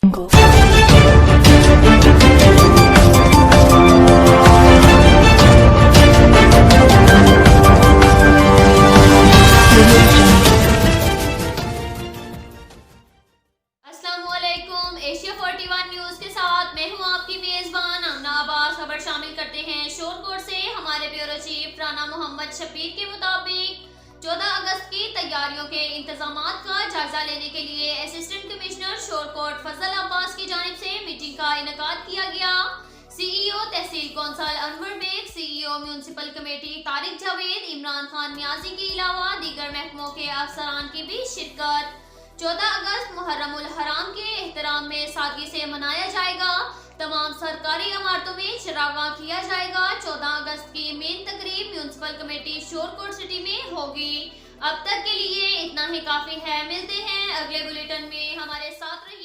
अस्सलामुअलैकुम। Asia 41 news के साथ मैं हूं आपकी मेजबान आमना अब्बास। खबर शामिल करते हैं शोरकोट से। हमारे ब्यूरो चीफ राना मोहम्मद शफीक के मुताबिक 14 अगस्त की तैयारियों के इंतजामात का जायजा लेने के लिए असिस्टेंट कमिश्नर शोरकोट फजल अब्बास की जानिब से मीटिंग का इनेकाद किया गया। CEO tehsil council Anwar Baig, CEO municipal committee Tariq Javed, Imran Khan Niazi के अलावा दीगर महकमों के अफसरान की भी शिरकत। 14 अगस्त मुहर्रम उल हराम के एहतराम में सादगी से मनाया जाएगा। तमाम सरकारी इमारतों में चरागाह किया जाएगा। 14 अगस्त की मेन तकरीब म्यूनसिपल कमेटी शोरकोट सिटी में होगी। अब तक के लिए इतना ही काफी है। मिलते हैं अगले बुलेटिन में, हमारे साथ रहिए।